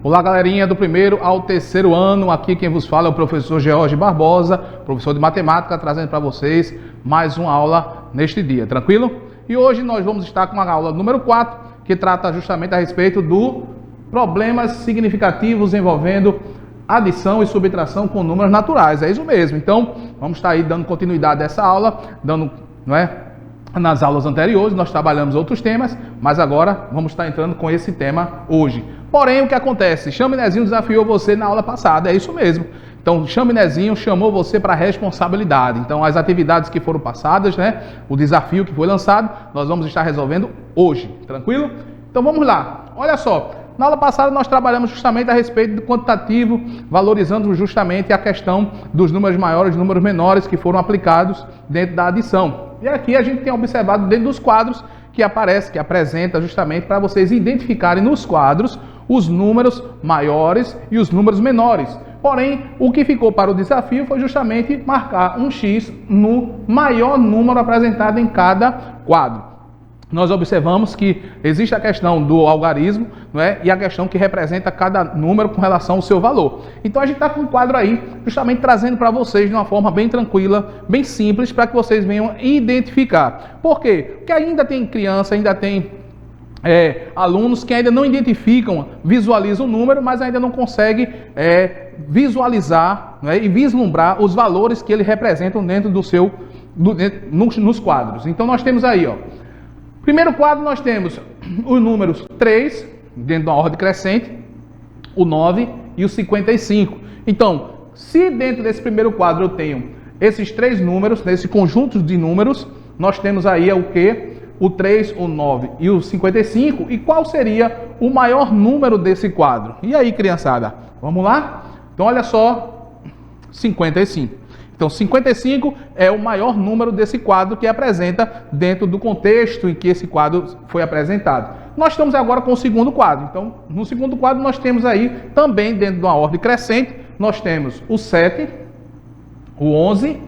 Olá, galerinha do primeiro ao terceiro ano, aqui quem vos fala é o professor George Barbosa, professor de matemática, trazendo para vocês mais uma aula neste dia, tranquilo? E hoje nós vamos estar com a aula número 4, que trata justamente a respeito do problemas significativos envolvendo adição e subtração com números naturais, é isso mesmo. Então, vamos estar aí dando continuidade a essa aula, nas aulas anteriores nós trabalhamos outros temas, mas agora vamos estar entrando com esse tema hoje. Porém, o que acontece? Chaminézinho desafiou você na aula passada, é isso mesmo. Então, Chaminézinho chamou você para a responsabilidade. Então, as atividades que foram passadas, o desafio que foi lançado, nós vamos estar resolvendo hoje, tranquilo? Então, vamos lá. Olha só, na aula passada nós trabalhamos justamente a respeito do quantitativo, valorizando justamente a questão dos números maiores e números menores que foram aplicados dentro da adição. E aqui a gente tem observado dentro dos quadros que apresenta justamente para vocês identificarem nos quadros os números maiores e os números menores. Porém, o que ficou para o desafio foi justamente marcar um X no maior número apresentado em cada quadro. Nós observamos que existe a questão do algarismo, e a questão que representa cada número com relação ao seu valor. Então a gente está com um quadro aí, justamente trazendo para vocês de uma forma bem tranquila, bem simples, para que vocês venham identificar. Por quê? Porque ainda tem criança, ainda tem alunos que ainda não identificam, visualizam o número, mas ainda não conseguem visualizar e vislumbrar os valores que eles representam dentro nos quadros. Então nós temos aí, primeiro quadro nós temos os números 3, dentro de uma ordem crescente, o 9 e o 55. Então, se dentro desse primeiro quadro eu tenho esses três números, nesse conjunto de números, nós temos aí o quê? O 3, o 9 e o 55. E qual seria o maior número desse quadro? E aí, criançada? Vamos lá? Então, olha só, 55. Então, 55 é o maior número desse quadro que apresenta dentro do contexto em que esse quadro foi apresentado. Nós estamos agora com o segundo quadro. Então, no segundo quadro nós temos aí, também dentro de uma ordem crescente, nós temos o 7, o 11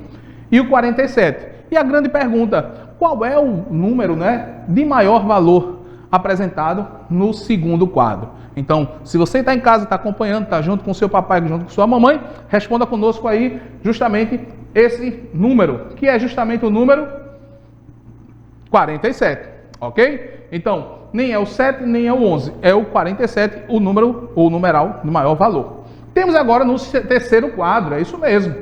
e o 47. E a grande pergunta, qual é o número de maior valor apresentado no segundo quadro? Então, se você está em casa, está acompanhando, está junto com seu papai, junto com sua mamãe, responda conosco aí justamente esse número, que é justamente o número 47, ok? Então, nem é o 7, nem é o 11, é o 47 o número ou numeral de maior valor. Temos agora no terceiro quadro, é isso mesmo.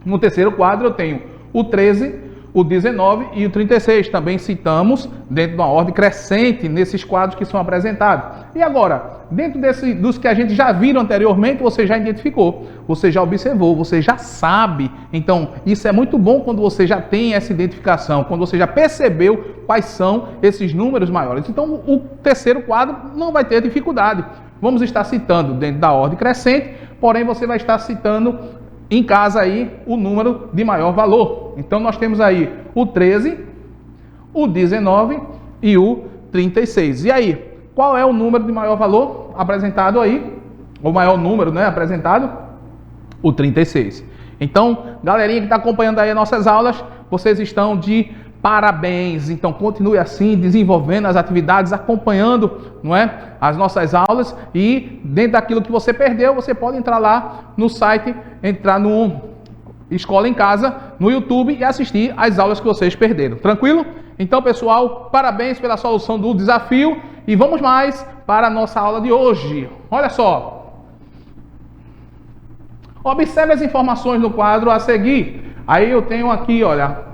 No terceiro quadro eu tenho o 13, o 19 e o 36, também citamos dentro de uma ordem crescente nesses quadros que são apresentados. E agora, dentro dos que a gente já viram anteriormente, você já identificou, você já observou, você já sabe. Então, isso é muito bom quando você já tem essa identificação, quando você já percebeu quais são esses números maiores. Então, o terceiro quadro não vai ter dificuldade. Vamos estar citando dentro da ordem crescente, porém você vai estar citando em casa aí o número de maior valor. Então nós temos aí o 13, o 19 e o 36. E aí, qual é o número de maior valor apresentado aí? O maior número, apresentado? O 36. Então, galerinha que está acompanhando aí as nossas aulas, vocês estão de parabéns. Então continue assim, desenvolvendo as atividades, acompanhando, as nossas aulas, e dentro daquilo que você perdeu, você pode entrar lá no site, entrar no Escola em Casa, no YouTube, e assistir as aulas que vocês perderam. Tranquilo? Então, pessoal, parabéns pela solução do desafio, e vamos mais para a nossa aula de hoje. Olha só. Observe as informações no quadro a seguir. Aí eu tenho aqui, olha,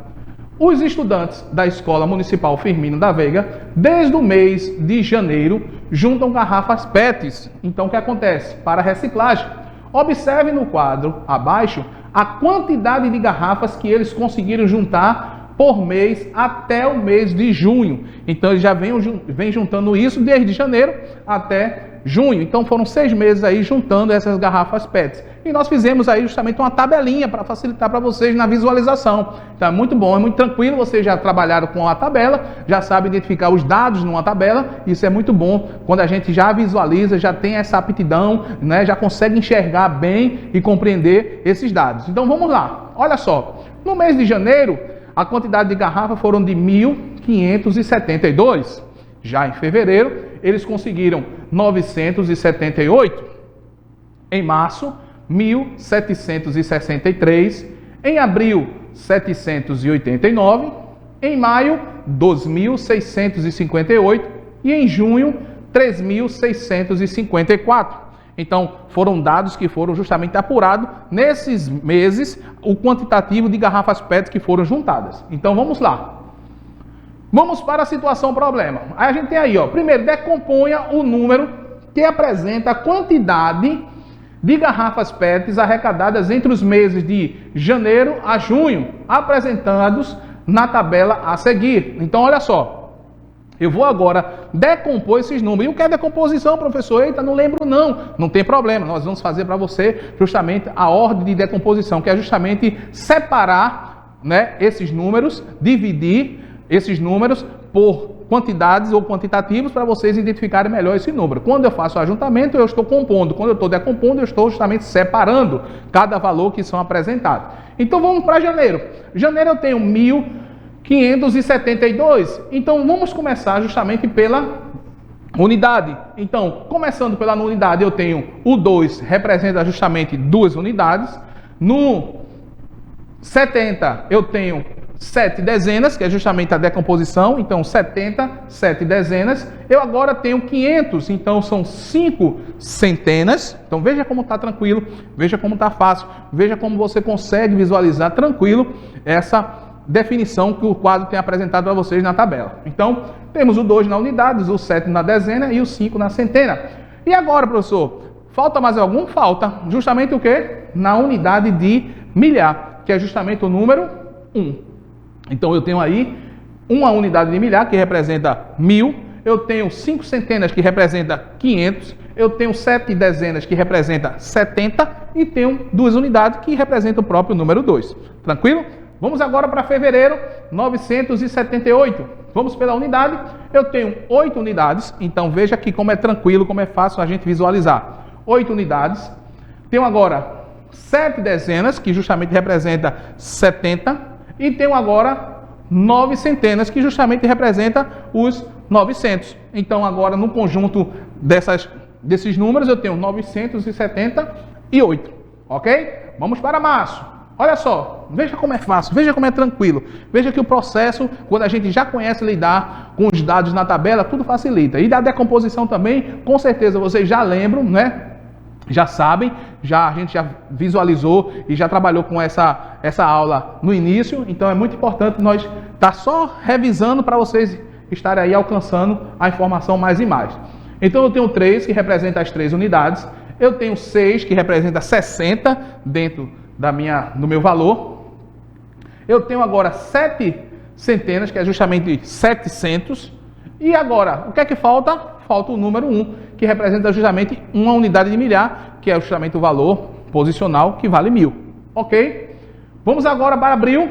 os estudantes da Escola Municipal Firmino da Veiga, desde o mês de janeiro, juntam garrafas PETs. Então, o que acontece? Para reciclagem. Observe no quadro abaixo a quantidade de garrafas que eles conseguiram juntar por mês até o mês de junho. Então, eles já vêm juntando isso desde janeiro até junho. Então, foram 6 meses aí juntando essas garrafas PETs. E nós fizemos aí justamente uma tabelinha para facilitar para vocês na visualização. Então, é muito bom, é muito tranquilo. Vocês já trabalharam com a tabela, já sabem identificar os dados numa tabela. Isso é muito bom quando a gente já visualiza, já tem essa aptidão, já consegue enxergar bem e compreender esses dados. Então, vamos lá. Olha só, no mês de janeiro, a quantidade de garrafas foram de 1.572. Já em fevereiro, eles conseguiram 978. Em março, 1.763. Em abril, 789. Em maio, 2.658. E em junho, 3.654. Então, foram dados que foram justamente apurados nesses meses, o quantitativo de garrafas PET que foram juntadas. Então, vamos lá. Vamos para a situação problema. Aí a gente tem aí, ó, primeiro, decomponha o número que apresenta a quantidade de garrafas PETs arrecadadas entre os meses de janeiro a junho, apresentados na tabela a seguir. Então, olha só. Eu vou agora decompor esses números. E o que é decomposição, professor? Eita, não lembro não. Não tem problema. Nós vamos fazer para você justamente a ordem de decomposição, que é justamente separar, né, esses números, dividir esses números por quantidades ou quantitativos para vocês identificarem melhor esse número. Quando eu faço o ajuntamento, eu estou compondo. Quando eu estou decompondo, eu estou justamente separando cada valor que são apresentados. Então vamos para janeiro. Janeiro eu tenho 1.572. Então, vamos começar justamente pela unidade. Então, começando pela unidade, eu tenho o 2, representa justamente 2 unidades. No 70, eu tenho 7 dezenas, que é justamente a decomposição. Então, 70, 7 dezenas. Eu agora tenho 500, então são 5 centenas. Então, veja como está tranquilo, veja como está fácil, veja como você consegue visualizar tranquilo essa definição que o quadro tem apresentado para vocês na tabela. Então, temos o 2 na unidade, o 7 na dezena e o 5 na centena. E agora, professor, falta mais algum? Falta. Justamente o quê? Na unidade de milhar, que é justamente o número 1. Então, eu tenho aí uma unidade de milhar, que representa 1000. Eu tenho 5 centenas, que representa 500. Eu tenho 7 dezenas, que representa 70. E tenho 2 unidades, que representam o próprio número 2. Tranquilo? Vamos agora para fevereiro, 978. Vamos pela unidade. Eu tenho 8 unidades. Então, veja aqui como é tranquilo, como é fácil a gente visualizar. 8 unidades. Tenho agora 7 dezenas, que justamente representa 70. E tenho agora 9 centenas, que justamente representa os 900. Então, agora, no conjunto desses números, eu tenho 978. Ok? Vamos para março. Olha só, veja como é fácil, veja como é tranquilo. Veja que o processo, quando a gente já conhece lidar com os dados na tabela, tudo facilita. E da decomposição também, com certeza vocês já lembram, né? Já sabem, a gente já visualizou e já trabalhou com essa aula no início. Então é muito importante nós estar só revisando para vocês estarem aí alcançando a informação mais e mais. Então eu tenho 3, que representa as 3 unidades. Eu tenho 6, que representa 60 dentro do meu valor. Eu tenho agora 7 centenas, que é justamente 700. E agora, o que é que falta? Falta o número 1, que representa justamente uma unidade de milhar, que é justamente o valor posicional, que vale 1000. Ok? Vamos agora para abril.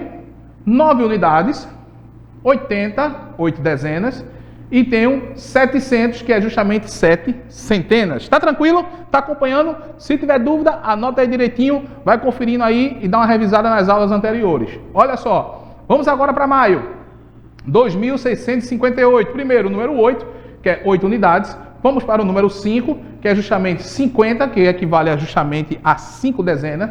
9 unidades, 80, 8 dezenas. E tenho 700, que é justamente 7 centenas. Está tranquilo? Está acompanhando? Se tiver dúvida, anota aí direitinho, vai conferindo aí e dá uma revisada nas aulas anteriores. Olha só, vamos agora para maio. 2.658. Primeiro, o número 8, que é 8 unidades. Vamos para o número 5, que é justamente 50, que equivale justamente a 5 dezenas.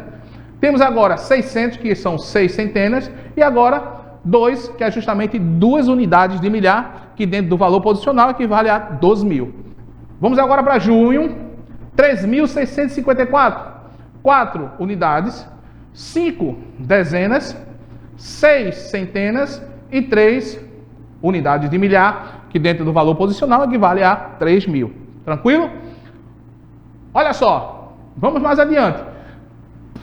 Temos agora 600, que são 6 centenas. E agora 2, que é justamente 2 unidades de milhar, que dentro do valor posicional equivale a 12.000. Vamos agora para junho. 3.654. 4 unidades, 5 dezenas, 6 centenas e 3 unidades de milhar, que dentro do valor posicional equivale a 3.000. Tranquilo? Olha só, vamos mais adiante.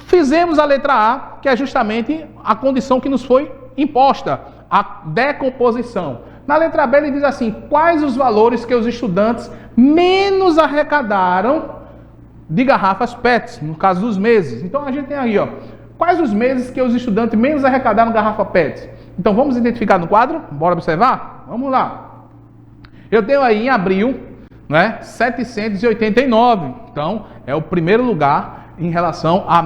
Fizemos a letra A, que é justamente a condição que nos foi imposta, a decomposição. Na letra B ele diz assim: quais os valores que os estudantes menos arrecadaram de garrafas PET, no caso dos meses. Então a gente tem aí, ó, quais os meses que os estudantes menos arrecadaram garrafa PET. Então vamos identificar no quadro? Bora observar? Vamos lá. Eu tenho aí em abril, né, 789. Então é o primeiro lugar em relação a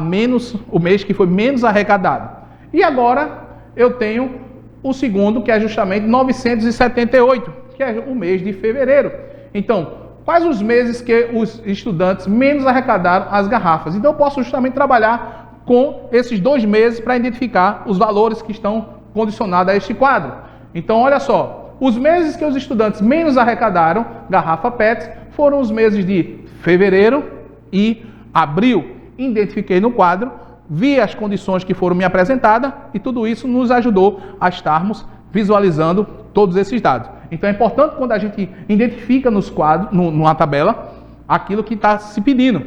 o mês que foi menos arrecadado. E agora eu tenho o segundo, que é justamente 978, que é o mês de fevereiro. Então, quais os meses que os estudantes menos arrecadaram as garrafas? Então, eu posso justamente trabalhar com esses 2 meses para identificar os valores que estão condicionados a este quadro. Então, olha só, os meses que os estudantes menos arrecadaram garrafa PET foram os meses de fevereiro e abril. Identifiquei no quadro, vi as condições que foram me apresentadas e tudo isso nos ajudou a estarmos visualizando todos esses dados. Então é importante quando a gente identifica nos quadros, numa tabela, aquilo que está se pedindo.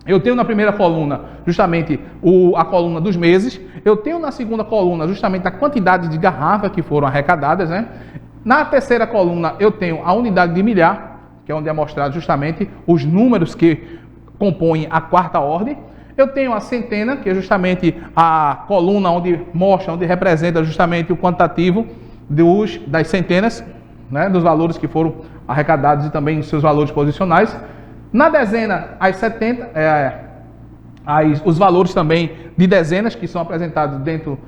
Eu tenho na primeira coluna justamente a coluna dos meses, eu tenho na segunda coluna justamente a quantidade de garrafas que foram arrecadadas, né? Na terceira coluna eu tenho a unidade de milhar, que é onde é mostrado justamente os números que compõem a quarta ordem. Eu tenho a centena, que é justamente a coluna onde mostra, onde representa justamente o quantitativo das centenas, né, dos valores que foram arrecadados e também os seus valores posicionais. Na dezena, as 70, os valores também de dezenas que são apresentados dentro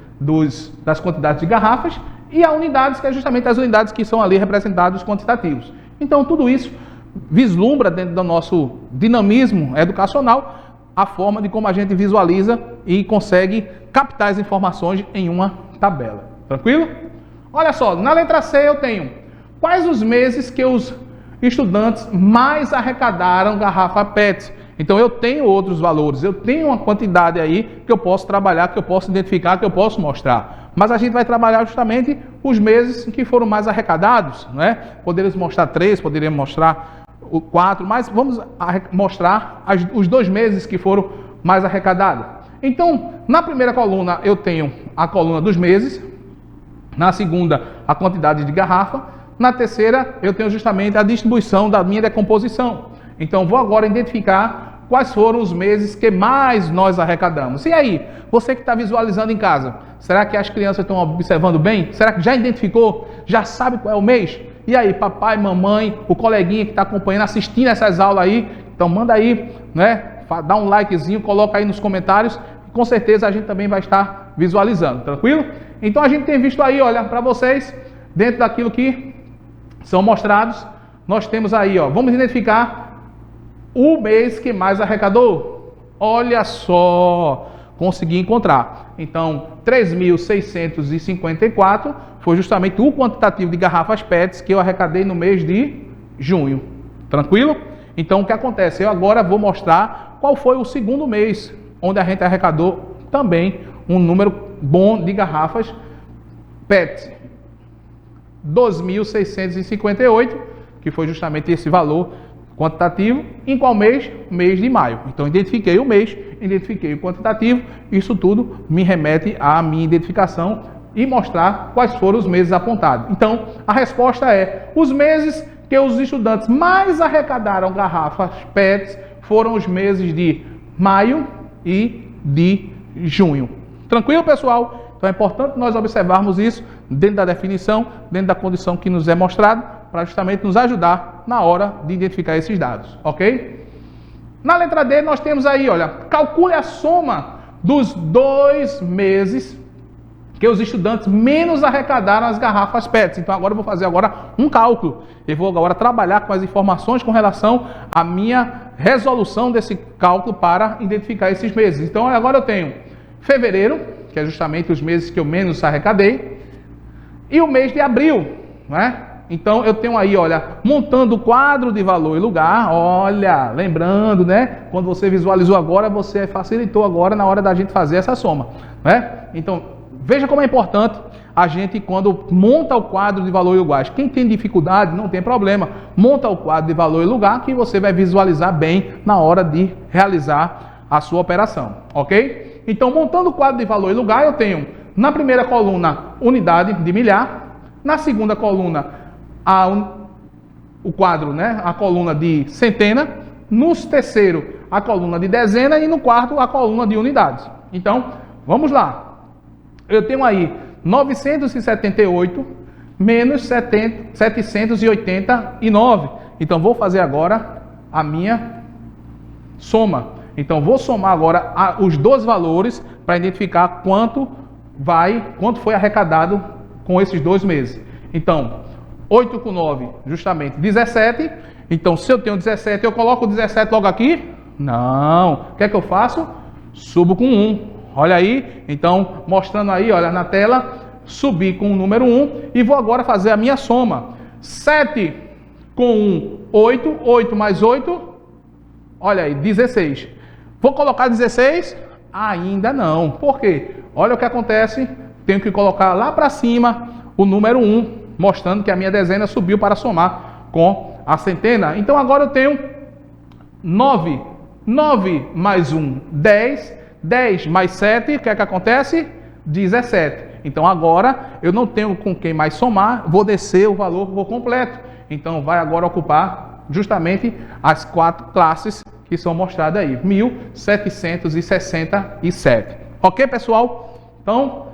das quantidades de garrafas, e a unidades, que é justamente as unidades que são ali representados os quantitativos. Então, tudo isso vislumbra dentro do nosso dinamismo educacional a forma de como a gente visualiza e consegue captar as informações em uma tabela. Tranquilo? Olha só, na letra C eu tenho quais os meses que os estudantes mais arrecadaram garrafa PET. Então eu tenho outros valores, eu tenho uma quantidade aí que eu posso trabalhar, que eu posso identificar, que eu posso mostrar. Mas a gente vai trabalhar justamente os meses que foram mais arrecadados, né? Poderíamos mostrar 3, poderíamos mostrar 4, mas vamos mostrar os 2 meses que foram mais arrecadados. Então, na primeira coluna eu tenho a coluna dos meses, na segunda a quantidade de garrafa, na terceira eu tenho justamente a distribuição da minha decomposição. Então, vou agora identificar quais foram os meses que mais nós arrecadamos. E aí, você que está visualizando em casa, será que as crianças estão observando bem? Será que já identificou? Já sabe qual é o mês? E aí, papai, mamãe, o coleguinha que está acompanhando, assistindo essas aulas aí, então manda aí, né? Dá um likezinho, coloca aí nos comentários, com certeza a gente também vai estar visualizando, tranquilo? Então a gente tem visto aí, olha, para vocês, dentro daquilo que são mostrados, nós temos aí, ó, vamos identificar o mês que mais arrecadou. Olha só, consegui encontrar. Então, 3.654 foi justamente o quantitativo de garrafas PETs que eu arrecadei no mês de junho. Tranquilo? Então, o que acontece? Eu agora vou mostrar qual foi o segundo mês onde a gente arrecadou também um número bom de garrafas PET. 2.658, que foi justamente esse valor quantitativo. Em qual mês? Mês de maio. Então, identifiquei o mês, identifiquei o quantitativo. Isso tudo me remete à minha identificação e mostrar quais foram os meses apontados. Então, a resposta é: os meses que os estudantes mais arrecadaram garrafas PETs foram os meses de maio e de junho. Tranquilo, pessoal? Então, é importante nós observarmos isso dentro da definição, dentro da condição que nos é mostrado, para justamente nos ajudar na hora de identificar esses dados, ok? Na letra D nós temos aí, olha, calcule a soma dos 2 meses que os estudantes menos arrecadaram as garrafas PETs. Então agora eu vou fazer um cálculo. Eu vou agora trabalhar com as informações com relação à minha resolução desse cálculo para identificar esses meses. Então agora eu tenho fevereiro, que é justamente os meses que eu menos arrecadei, e o mês de abril, né? Então, eu tenho aí, olha, montando o quadro de valor e lugar, olha, lembrando, né? Quando você visualizou agora, você facilitou agora na hora da gente fazer essa soma, né? Então, veja como é importante a gente, quando monta o quadro de valor e lugar. Quem tem dificuldade, não tem problema. Monta o quadro de valor e lugar que você vai visualizar bem na hora de realizar a sua operação, ok? Então, montando o quadro de valor e lugar, eu tenho na primeira coluna unidade de milhar, na segunda coluna o quadro, né, a coluna de centena, no terceiro a coluna de dezena e no quarto a coluna de unidades. Então, vamos lá. Eu tenho aí 978 menos 789. Então, vou fazer agora a minha soma. Então, vou somar agora os 2 valores para identificar quanto foi arrecadado com esses 2 meses. Então, 8 com 9, justamente 17. Então, se eu tenho 17, eu coloco o 17 logo aqui? Não. O que é que eu faço? Subo com 1. Olha aí. Então, mostrando aí, olha na tela, subi com o número 1 e vou agora fazer a minha soma. 7 com 1, 8. 8 mais 8, olha aí, 16. Vou colocar 16? Ainda não. Por quê? Olha o que acontece. Tenho que colocar lá para cima o número 1, mostrando que a minha dezena subiu para somar com a centena. Então agora eu tenho 9. 9 mais 1, 10. 10 mais 7, o que é que acontece? 17. Então agora eu não tenho com quem mais somar, vou descer o valor por completo. Então vai agora ocupar justamente as 4 classes que são mostradas aí. 1767. Ok, pessoal? Então,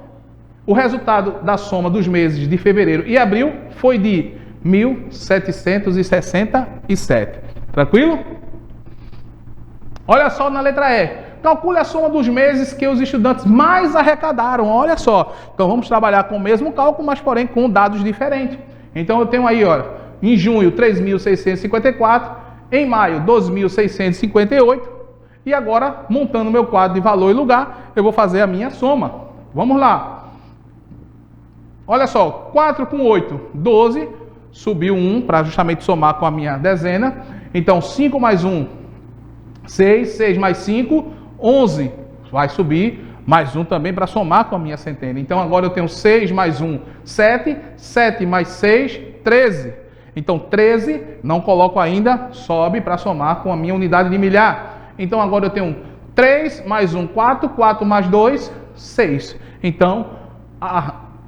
o resultado da soma dos meses de fevereiro e abril foi de 1767. Tranquilo? Olha só na letra E. Calcule a soma dos meses que os estudantes mais arrecadaram. Olha só. Então vamos trabalhar com o mesmo cálculo, mas porém com dados diferentes. Então eu tenho aí, olha, em junho 3.654, em maio 2.658 e agora, montando meu quadro de valor e lugar, eu vou fazer a minha soma. Vamos lá. Olha só, 4 com 8, 12, subiu 1 para justamente somar com a minha dezena. Então 5 mais 1, 6, 6 mais 5, 11, vai subir, mais 1 também para somar com a minha centena. Então agora eu tenho 6 mais 1, 7, 7 mais 6, 13. Então 13, não coloco ainda, sobe para somar com a minha unidade de milhar. Então agora eu tenho 3 mais 1, 4, 4 mais 2, 6. Então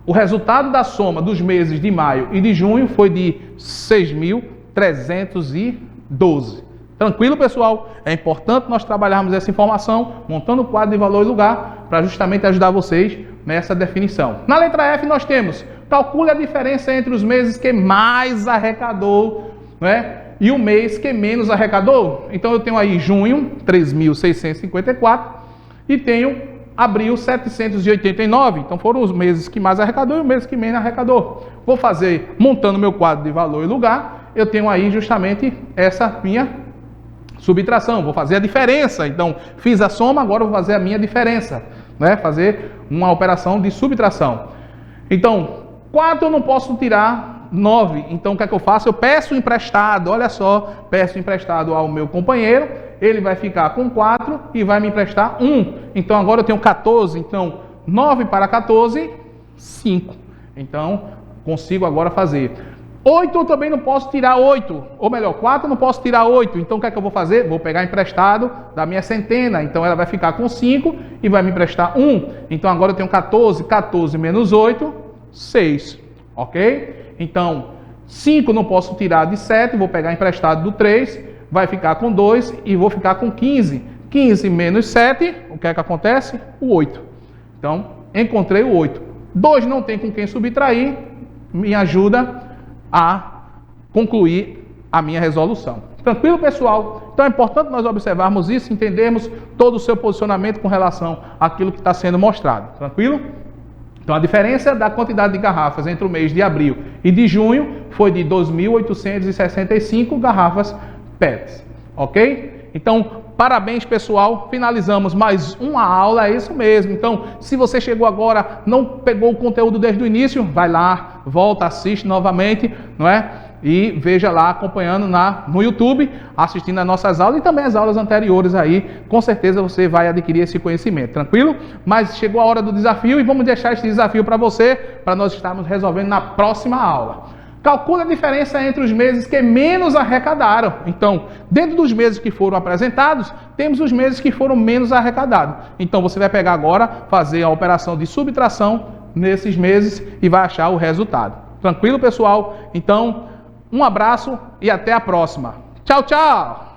o resultado da soma dos meses de maio e de junho foi de 6.312. Tranquilo, pessoal? É importante nós trabalharmos essa informação, montando o quadro de valor e lugar, para justamente ajudar vocês nessa definição. Na letra F nós temos, calcule a diferença entre os meses que mais arrecadou, né, e o mês que menos arrecadou. Então eu tenho aí junho, 3.654, e tenho abril, 789. Então foram os meses que mais arrecadou e os meses que menos arrecadou. Vou fazer, montando meu quadro de valor e lugar, eu tenho aí justamente essa minha subtração, vou fazer a diferença. Então, fiz a soma, agora vou fazer a minha diferença, né? Fazer uma operação de subtração. Então, 4 eu não posso tirar 9. Então, o que é que eu faço? Eu peço emprestado, olha só, peço emprestado ao meu companheiro, ele vai ficar com 4 e vai me emprestar 1. Então, agora eu tenho 14. Então, 9 para 14, 5. Então, consigo agora fazer. 8 eu também não posso tirar 8, ou melhor, 4 eu não posso tirar 8, então o que é que eu vou fazer? Vou pegar emprestado da minha centena, então ela vai ficar com 5 e vai me emprestar 1. Então agora eu tenho 14, 14 menos 8, 6, ok? Então 5 não posso tirar de 7, vou pegar emprestado do 3, vai ficar com 2 e vou ficar com 15. 15 menos 7, o que é que acontece? O 8. Então encontrei o 8. 2 não tem com quem subtrair, me ajuda a concluir a minha resolução. Tranquilo, pessoal? Então é importante nós observarmos isso, entendermos todo o seu posicionamento com relação àquilo que está sendo mostrado. Tranquilo? Então a diferença da quantidade de garrafas entre o mês de abril e de junho foi de 2.865 garrafas PET. Ok? Então, parabéns, pessoal. Finalizamos mais uma aula, é isso mesmo. Então, se você chegou agora, não pegou o conteúdo desde o início, vai lá, volta, assiste novamente, não é? E veja lá, acompanhando no YouTube, assistindo as nossas aulas e também as aulas anteriores aí. Com certeza você vai adquirir esse conhecimento, tranquilo? Mas chegou a hora do desafio e vamos deixar esse desafio para você, para nós estarmos resolvendo na próxima aula. Calcule a diferença entre os meses que menos arrecadaram. Então, dentro dos meses que foram apresentados, temos os meses que foram menos arrecadados. Então, você vai pegar agora, fazer a operação de subtração nesses meses e vai achar o resultado. Tranquilo, pessoal? Então, um abraço e até a próxima. Tchau, tchau!